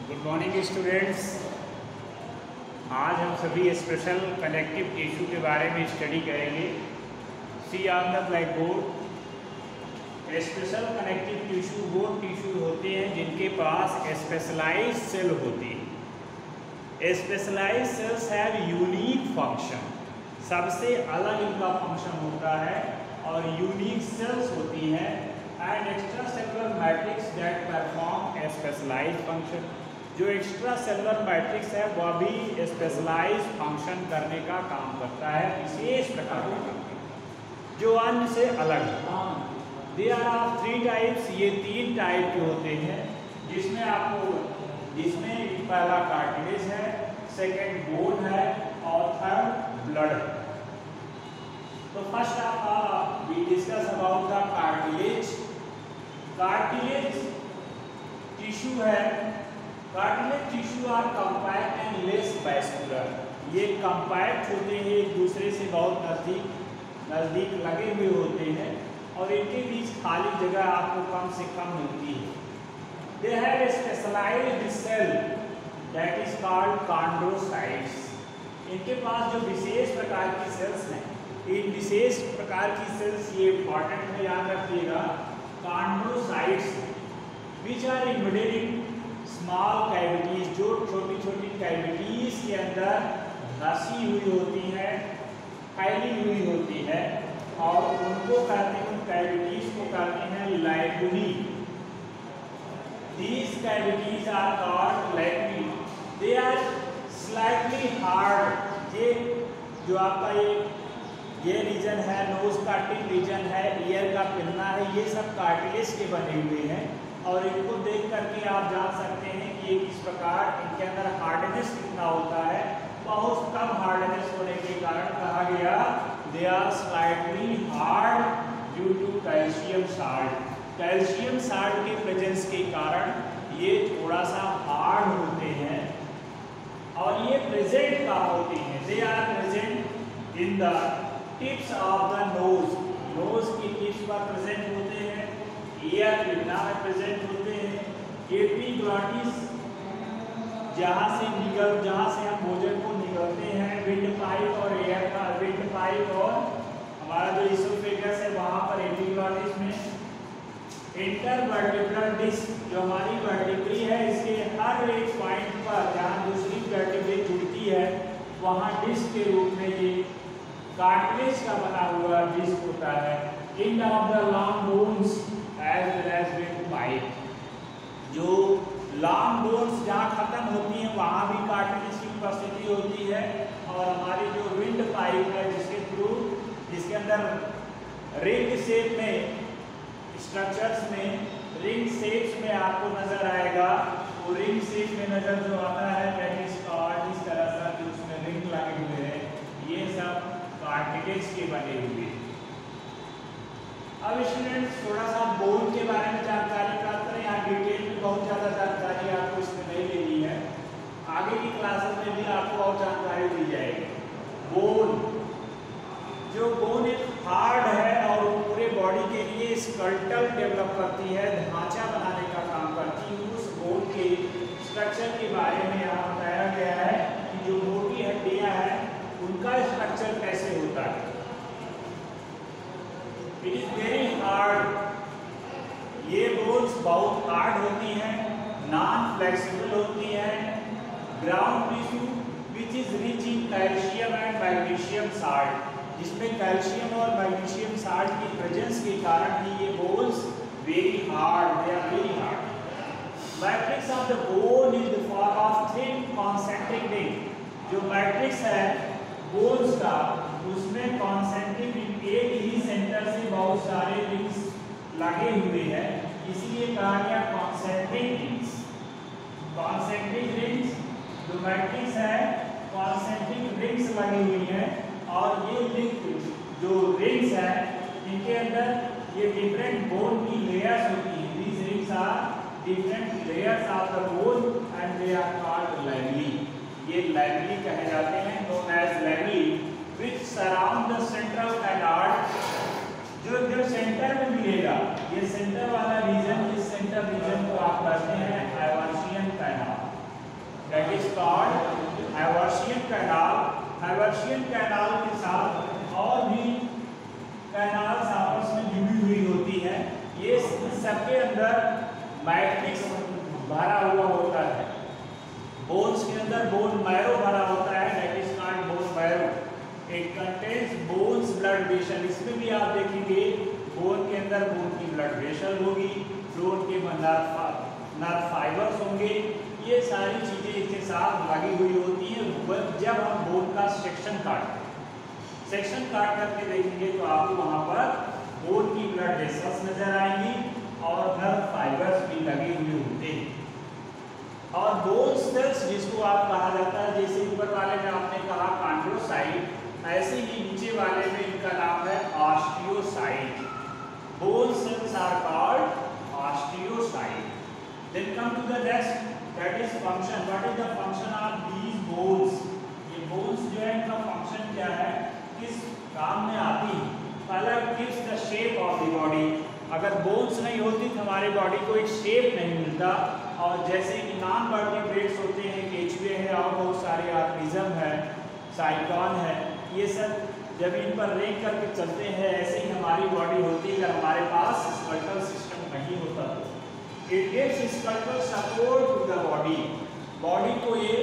Good morning students. आज हम सभी स्पेशल कनेक्टिव टिश्यू के बारे में स्टडी करेंगे। See on the blackboard. Special connective tissue वो टिश्यू होते हैं जिनके पास स्पेशलाइज्ड सेल होती है। Specialised cells have unique function, सबसे अलग इनका फंक्शन होता है और यूनिक सेल्स होती हैं and extra cellular matrix that perform a specialised function. जो एक्स्ट्रा सेलुलर मैट्रिक्स है वह भी स्पेशलाइज्ड फंक्शन करने का काम करता है, विशेष प्रकार का, जो अन्य से अलग है। देयर आर 3 टाइप्स, ये 3 टाइप के होते हैं जिसमें पहला कार्टिलेज है, सेकेंड बोन है और थर्ड ब्लड है। तो first we discuss about the cartilage. Cartilage tissue है। Cartilage tissue are compact and less vascular. ये कॉम्पैक्ट होते हैं, एक दूसरे से बहुत नज़दीक लगे हुए होते हैं और इनके बीच खाली जगह आपको कम से कम मिलती है। They have a specialised cell that is called chondrocytes. इनके पास जो विशेष प्रकार की सेल्स हैं, इन विशेष प्रकार की सेल्स, ये इंपॉर्टेंट है, याद रखिएगा, chondrocytes which are embedded in small cavities, जो छोटी छोटी कैविटीज के अंदर धसी हुई होती है, फैली हुई होती है और उनको कहते हैं, उन कैविटीज को कहते हैं लैक्यूनी। These cavities are called lacunae. They are slightly hard. ये जो आपका ये रीजन है, नोज का टिप रीजन है, ईयर का पिन्ना है, ये सब कार्टिलेज के बने हुए हैं और इनको देख करके आप जान सकते हैं कि ये किस प्रकार इनके अंदर हार्डनेस कितना होता है। बहुत कम हार्डनेस होने के कारण कहा गया they are slightly hard due to calcium salt. Calcium salt के प्रेजेंस के कारण ये थोड़ा सा हार्ड होते हैं और ये प्रेजेंट कहाँ होते हैं? They are present in the tips of the nose. Nose की टिप्स पर प्रेजेंट होते हैं, ईयर पिन्ना में प्रेजेंट होते हैं, एपिग्लॉटिस जहाँ से हम भोजन को निगलते हैं, विंड पाइप और एयर का विंड पाइप और हमारा जो इसोफेगस है वहाँ पर एपिग्लॉटिस में, इंटरवर्टिब्रल डिस्क जो हमारी वर्टिब्री है, इसके हर एक पॉइंट पर जहाँ दूसरी वर्टिब्री जुड़ती है वहाँ डिस्क के रूप में ये कार्टिलेज का बना हुआ डिस्क होता है। End of the long bones as well as wind pipe, जो लॉन्ग बोन्स जहाँ खत्म होती हैं वहाँ भी कार्टिलेज की उपस्थिति होती है और हमारी जो विंड पाइप है जिसके अंदर रिंग शेप में स्ट्रक्चर्स में रिंग शेप्स में आपको नजर आएगा, वो रिंग शेप में नजर जो आता है दैट इज कॉल्ड, इस तरह से जो उसमें रिंग लगे हुए हैं, ये सब कार्टिलेज के बने हुए। अब स्टूडेंट्स थोड़ा सा बोन के बारे में जानकारी प्राप्त करें। यहाँ डिटेल में बहुत ज़्यादा जानकारी आपको इसमें नहीं लेनी है, आगे की क्लासेस में भी आपको और जानकारी दी जाएगी। बोन एक हार्ड है और पूरे बॉडी के लिए स्कल्टल डेवलप करती है, ढांचा बनाने का काम करती है। उस बोन के स्ट्रक्चर के बारे में यहाँ बताया गया है कि जो मोटी हड्डियाँ हैं उनका स्ट्रक्चर कैसे होता है। It is very hard. ये बोन्स बहुत हार्ड होती हैं, नॉन फ्लेक्सिबल होती हैं। Ground tissue which is rich in calcium and magnesium salt, जिसमें कैल्शियम और मैग्नीशियम साल्ट की प्रेजेंस के कारण ही ये bones very hard, they are very hard. Matrix of the bone is the form of thin concentric ring. जो matrix है bones का, उसमें कॉन्सेंट्रिक रिंग, एक ही सेंटर से बहुत सारे रिंग्स लगे हुए हैं, इसीलिए कहा गया कॉन्सेंट्रिक रिंग्स। कॉन्सेंट्रिक रिंग्स जो मैट्रिक्स है, कॉन्सेंट्रिक रिंग्स लगी हुई हैं और ये लिंक जो रिंग्स है इनके अंदर ये डिफरेंट बोन की लेयर्स होती हैं। These rings are different layers of the bone and they are called lamellae. ये लैमेली कहे जाते हैं, known as lamellae, which surround the central canal. जो सेंटर में मिलेगा, ये सेंटर वाला रीजन, इस सेंटर रीजन को आप कहते हैं हाइवर्शियन कैनाल। कंडक्शन कैनाल के साथ और भी कैनाल्स आपस में जुड़ी हुई होती है। ये सबके अंदर मैट्रिक्स भरा हुआ होता है। बोन्स के अंदर बोन मैरो भरा होता है, that is called bone marrow. It contains bones blood vessel. इसमें भी आप देखेंगे बोन के अंदर बोन की ब्लड वेसल होगी, बोन के नर्व फाइबर्स होंगे। ये सारी चीजें इसके साथ लगी हुई होती हैं। जब हम बोन का सेक्शन काटते हैं, सेक्शन काट करके देखेंगे तो आपको वहां पर बोन की ब्लड वेसल्स नजर आएंगी और नर्व फाइबर्स भी लगे हुए होते हैं। और बोन सेल्स जिसको आप कहा जाता है, जैसे ऊपर वाले में आपने कहा कॉन्ड्रोसाइट, ऐसे ही नीचे वाले में इनका नाम है osteocyte. Bone cells are called osteocyte. Then come to the next, that is function. What is the function of these bones? ये बोन्स जो है इनका फंक्शन क्या है, किस काम में आती है? पहला, gives the shape of the body. अगर बोन्स नहीं होती तो हमारी बॉडी को एक शेप नहीं मिलता। और जैसे कि नॉन वर्टिब्रेट्स होते हैं, केचुए हैं और बहुत सारे ऑर्गेनिज्म है, साइक्लॉन है, ये सब जब इन पर रेंग करके चलते हैं, ऐसे ही हमारी बॉडी होती है। अगर हमारे पास स्केलेटल सिस्टम नहीं होता तो it gives skeletal support to the body. Body को ये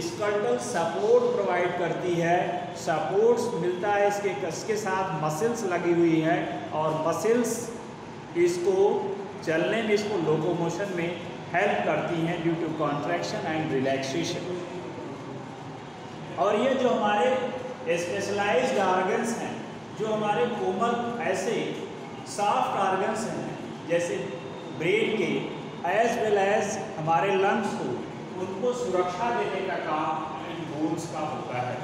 स्केलेटल सपोर्ट प्रोवाइड करती है। सपोर्ट्स मिलता है इसके साथ मसल्स लगी हुई है और मसल्स इसको चलने में, इसको लोकोमोशन में हेल्प करती हैं due to contraction and relaxation. और ये जो हमारे स्पेशलाइज्ड ऑर्गन्स हैं, जो हमारे कोमल ऐसे सॉफ्ट ऑर्गन्स हैं, जैसे ब्रेन के एज वेल एज हमारे लंग्स को, उनको सुरक्षा देने का काम इन बोन्स का होता है।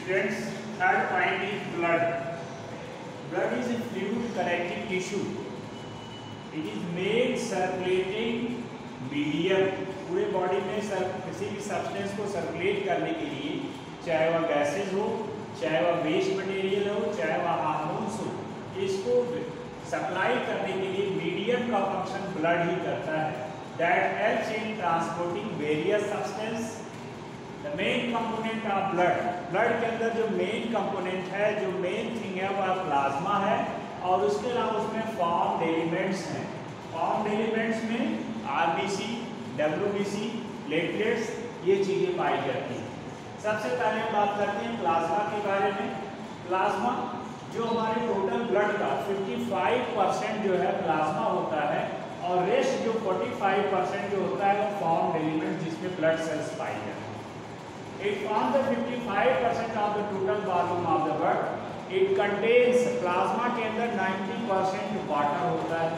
Students, third point is blood. Blood is a fluid connective tissue. It is made circulating medium. पूरे बॉडी में किसी भी सब्सटेंस को सर्कुलेट करने के लिए, चाहे वह गैसेज हो, चाहे वह वेस्ट मटेरियल हो, चाहे वह हार्मोन्स हो, इसको सप्लाई करने के लिए मीडियम का फंक्शन ब्लड ही करता है। That helps in transporting various substances. The main component of blood. Blood के अंदर जो मेन कंपोनेंट है, जो मेन थिंग है, वह प्लाज्मा है। और उसके अलावा उसमें फॉर्म्ड एलिमेंट्स हैं। फॉर्म्ड एलिमेंट्स में आरबीसी, डब्ल्यूबीसी, प्लेटलेट्स, ये चीज़ें पाई जाती हैं। सबसे पहले हम बात करते हैं प्लाज्मा के बारे में। प्लाज्मा जो हमारे टोटल ब्लड का 55% जो है प्लाज्मा होता है और रेस्ट जो 45% जो होता है वो फॉर्म्ड एलिमेंट जिसमें ब्लड सेल्स पाई जाती है। It forms the 55% of the total volume of the blood. It contains, plasma के अंदर 90% वाटर होता है।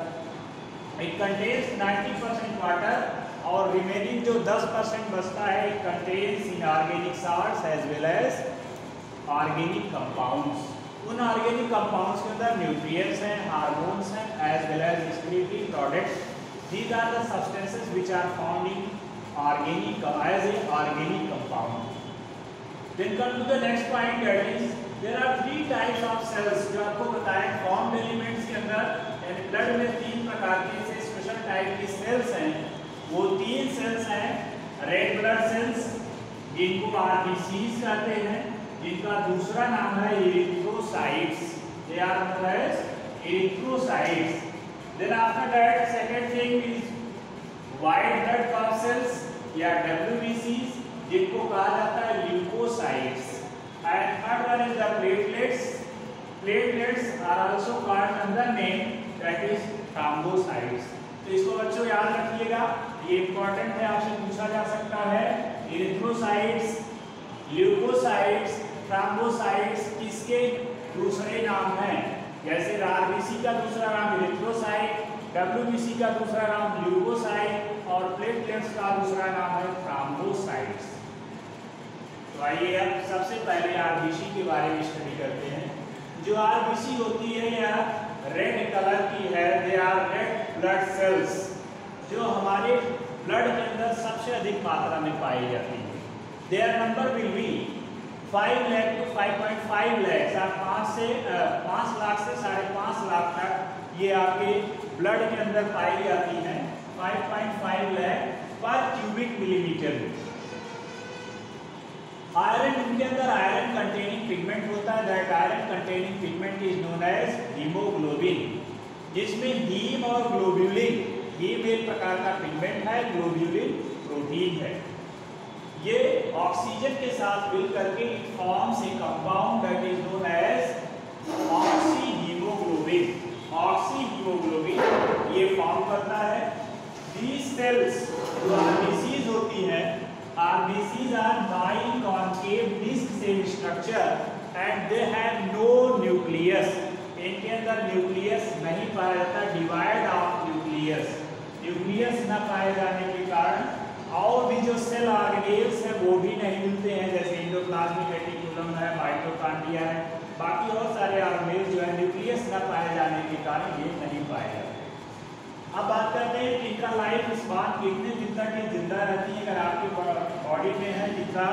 It contains 90% वाटर और रिमेनिंग जो 10% बचता है, it contains inorganic salts as well as organic compounds. उन ऑर्गेनिक कंपाउंड्स के अंदर न्यूट्रिएंट्स हैं, हार्मोन्स हैं, as well as respiratory products. These are the substances which are found in organic as a organic compound. Then come to the next point, that is there are 3 types of cells. जो आपको बताएं formed elements के अंदर यानी blood में 3 प्रकार के special type की सेल्स हैं। वो 3 सेल्स हैं, रेड ब्लड सेल्स जिनको आरबीसीज कहते हैं, जिनका दूसरा नाम है erythrocytes. They are known as erythrocytes. Then after that second thing is white blood corpuscles या WBCs जिनको कहा जाता है leukocytes. And third one is the platelets. Platelets are also called under name that is thrombocytes. तो इसको बच्चों याद रखिएगा, ये इंपॉर्टेंट है, आपसे पूछा जा सकता है। इरिथ्रोसाइट्स, ल्यूकोसाइट्स, थ्रोम्बोसाइट्स किसके दूसरे नाम हैं? जैसे आरबीसी का दूसरा नाम इरिथ्रोसाइट, डब्ल्यूबीसी का दूसरा नाम ल्यूकोसाइट और प्लेटलेट्स का दूसरा नाम है थ्रोम्बोसाइट्स। तो आइए अब सबसे पहले आरबीसी के बारे में स्टडी करते हैं। जो आरबीसी होती है यह रेड कलर की है। They are red blood cells जो हमारे ब्लड के अंदर सबसे अधिक मात्रा में पाई जाती है। Their number will be 5 lakh to 5.5 lakh, 5 lakh से 5.5 लाख तक ये आपके ब्लड के अंदर पाई जाती हैं 5.5 लाख पर क्यूबिक मिलीमीटर। आयरन, इनके अंदर आयरन कंटेनिंग पिगमेंट होता है। That iron containing pigment is known as haemoglobin, जिसमें हीम और ग्लोब्यूलिन, हीम एक प्रकार का पिगमेंट है, ग्लोब्यूलिन प्रोटीन है। ये ऑक्सीजन के साथ मिल करके it forms a compound that is known as oxyhaemoglobin. Oxyhaemoglobin ये फॉर्म करता है। these cells जो RBCs होती है, RBCs are non-concave disc cell structure and they have no nucleus। इनके अंदर न्यूक्लियस नहीं पाया जाता, डिवाइड ऑफ न्यूक्लियस। न्यूक्लियस न पाए जाने के कारण और भी जो सेल ऑर्गेनेल्स है वो भी नहीं मिलते हैं, जैसे एंडोप्लाज्मिक रेटिकुलम है, माइटोकॉन्ड्रिया है, बाकी और सारे ऑर्गेनेल्स जो है न्यूक्लियस न पाए जाने के कारण ये नहीं पाए जाते। अब बात करते हैं कि इनका लाइफ स्पान कितने दिन तक ये जिंदा रहती है। अगर आपके बॉडी में है जितना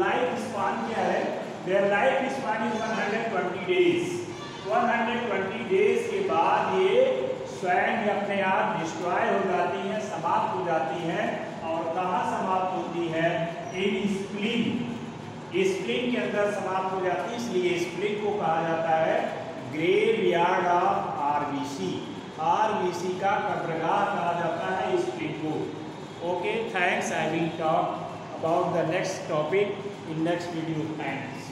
लाइफ स्पान क्या है, their life span is 120 days. 120 days के बाद ये स्वयं अपने आप डिस्ट्रॉय हो जाती हैं, समाप्त हो जाती हैं। और कहाँ समाप्त होती है? इन स्प्लीन, स्प्लीन के अंदर समाप्त हो जाती है। इसलिए स्प्लीन को कहा जाता है ग्रेवयार्ड ऑफ आरबीसी। आरबीसी का कब्रगाह कहा जाता है स्प्लीन को। Okay, thanks. I will talk about the next topic in next video. Thanks.